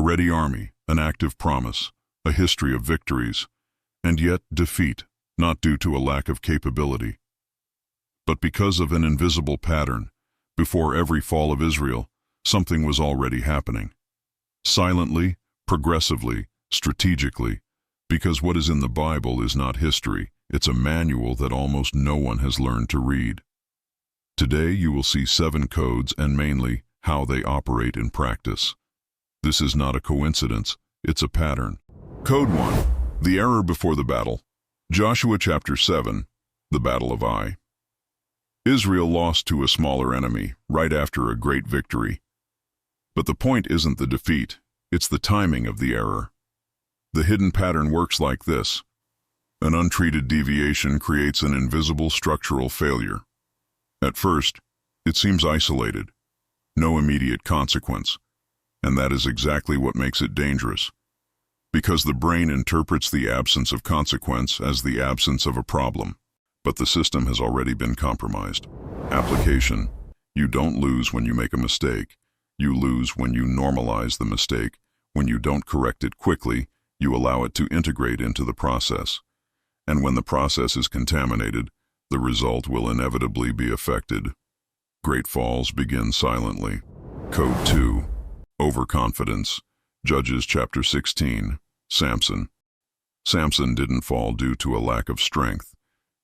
A ready army, an active promise, a history of victories, and yet defeat, not due to a lack of capability, but because of an invisible pattern. Before every fall of Israel, something was already happening. Silently, progressively, strategically, because what is in the Bible is not history, it's a manual that almost no one has learned to read. Today you will see 7 codes and mainly how they operate in practice. This is not a coincidence, it's a pattern. Code 1. The error before the battle. Joshua chapter 7, the Battle of Ai. Israel lost to a smaller enemy right after a great victory. But the point isn't the defeat, it's the timing of the error. The hidden pattern works like this. An untreated deviation creates an invisible structural failure. At first, it seems isolated, no immediate consequence, and that is exactly what makes it dangerous. Because the brain interprets the absence of consequence as the absence of a problem, but the system has already been compromised. Application. You don't lose when you make a mistake. You lose when you normalize the mistake. When you don't correct it quickly, you allow it to integrate into the process. And when the process is contaminated, the result will inevitably be affected. Great falls begin silently. Code 2. Overconfidence. Judges chapter 16. Samson. Samson didn't fall due to a lack of strength.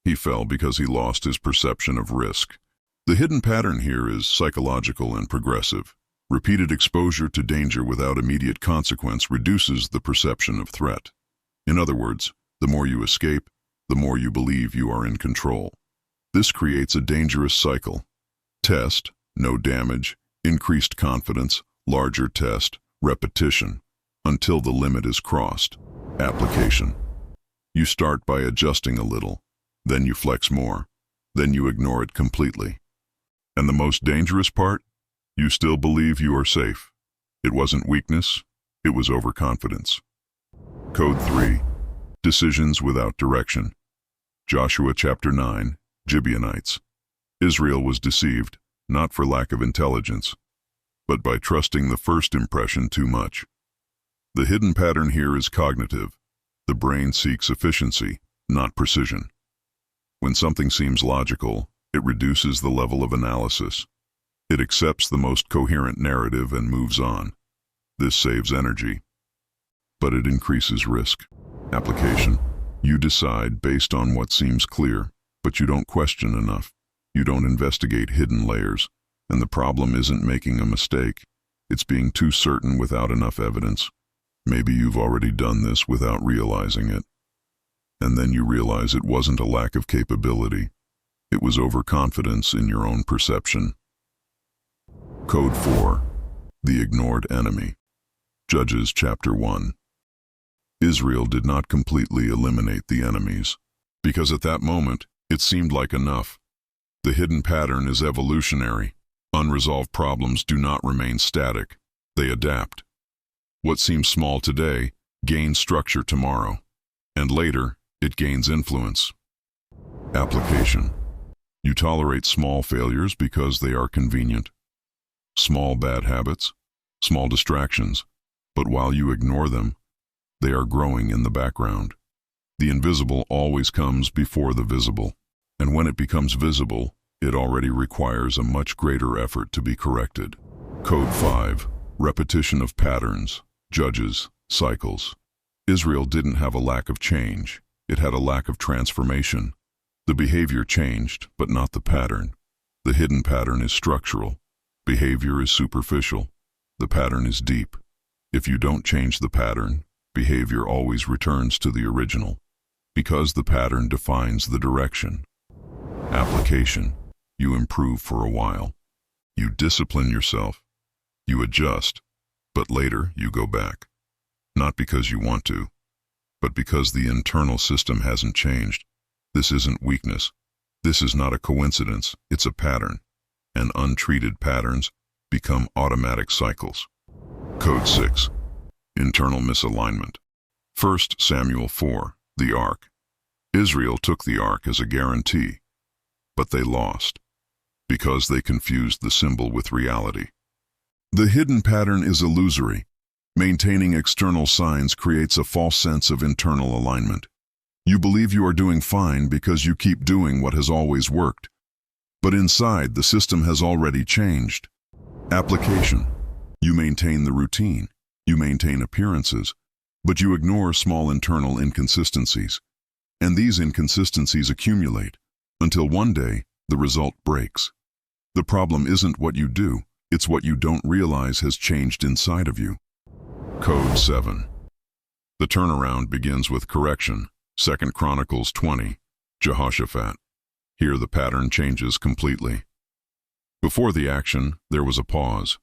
He fell because he lost his perception of risk. The hidden pattern here is psychological and progressive. Repeated exposure to danger without immediate consequence reduces the perception of threat. In other words, the more you escape, the more you believe you are in control. This creates a dangerous cycle. Test, no damage, increased confidence, larger test, repetition, until the limit is crossed. Application. You start by adjusting a little, then you flex more, then you ignore it completely. And the most dangerous part? You still believe you are safe. It wasn't weakness, it was overconfidence. Code 3. Decisions without direction. Joshua chapter 9, Gibeonites. Israel was deceived, not for lack of intelligence, but by trusting the first impression too much. The hidden pattern here is cognitive. The brain seeks efficiency, not precision. When something seems logical, it reduces the level of analysis. It accepts the most coherent narrative and moves on. This saves energy, but it increases risk. Application. You decide based on what seems clear, but you don't question enough. You don't investigate hidden layers, and the problem isn't making a mistake. It's being too certain without enough evidence. Maybe you've already done this without realizing it. And then you realize it wasn't a lack of capability. It was overconfidence in your own perception. Code 4. The ignored enemy. Judges chapter 1. Israel did not completely eliminate the enemies, because at that moment, it seemed like enough. The hidden pattern is evolutionary. Unresolved problems do not remain static. They adapt. What seems small today gains structure tomorrow, and later, it gains influence. Application. You tolerate small failures because they are convenient. Small bad habits, small distractions, but while you ignore them, they are growing in the background. The invisible always comes before the visible, and when it becomes visible, it already requires a much greater effort to be corrected. Code 5. Repetition of patterns, judges, cycles. Israel didn't have a lack of change, it had a lack of transformation. The behavior changed, but not the pattern. The hidden pattern is structural. Behavior is superficial. The pattern is deep. If you don't change the pattern, behavior always returns to the original, because the pattern defines the direction. Application. You improve for a while. You discipline yourself. You adjust, but later you go back. Not because you want to, but because the internal system hasn't changed. This isn't weakness. This is not a coincidence, it's a pattern. And untreated patterns become automatic cycles. Code 6. Internal misalignment. 1 Samuel 4, the Ark. Israel took the Ark as a guarantee, but they lost, because they confused the symbol with reality. The hidden pattern is illusory. Maintaining external signs creates a false sense of internal alignment. You believe you are doing fine because you keep doing what has always worked. But inside, the system has already changed. Application. You maintain the routine. You maintain appearances. But you ignore small internal inconsistencies. And these inconsistencies accumulate until one day the result breaks. The problem isn't what you do, it's what you don't realize has changed inside of you. Code 7. The turnaround begins with correction. 2 Chronicles 20. Jehoshaphat. Here the pattern changes completely. Before the action, there was a pause.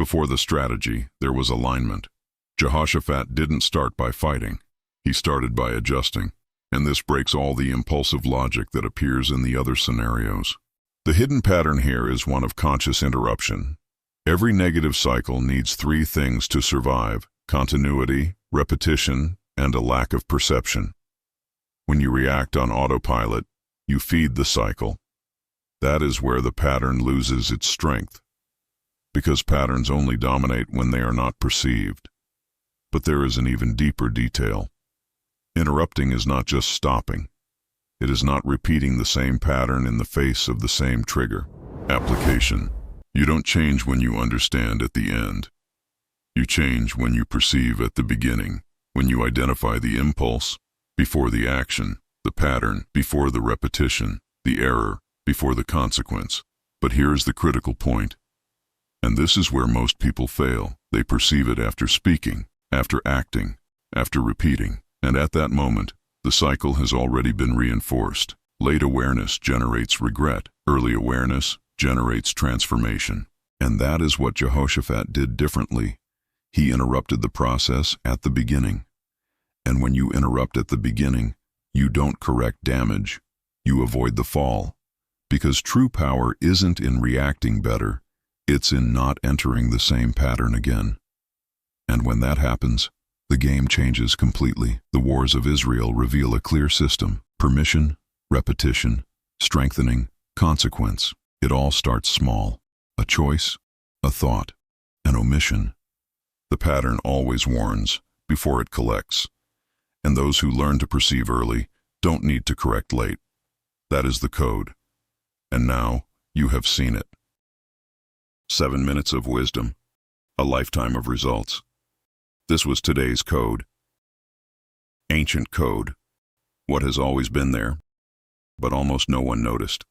Before the strategy, there was alignment. Jehoshaphat didn't start by fighting. He started by adjusting. And this breaks all the impulsive logic that appears in the other scenarios. The hidden pattern here is one of conscious interruption. Every negative cycle needs 3 things to survive: continuity, repetition, and a lack of perception. When you react on autopilot, you feed the cycle. That is where the pattern loses its strength, because patterns only dominate when they are not perceived. But there is an even deeper detail. Interrupting is not just stopping. It is not repeating the same pattern in the face of the same trigger. Application. You don't change when you understand at the end. You change when you perceive at the beginning, when you identify the impulse before the action, the pattern before the repetition, the error before the consequence. But here's the critical point. And this is where most people fail. They perceive it after speaking, after acting, after repeating. And at that moment, the cycle has already been reinforced. Late awareness generates regret. Early awareness generates transformation. And that is what Jehoshaphat did differently. He interrupted the process at the beginning. And when you interrupt at the beginning, you don't correct damage. You avoid the fall. Because true power isn't in reacting better. It's in not entering the same pattern again. And when that happens, the game changes completely. The wars of Israel reveal a clear system: permission, repetition, strengthening, consequence. It all starts small: a choice, a thought, an omission. The pattern always warns before it collects. And those who learn to perceive early don't need to correct late. That is the code. And now you have seen it. 7 minutes of wisdom, a lifetime of results. This was today's code. Ancient code. What has always been there, but almost no one noticed.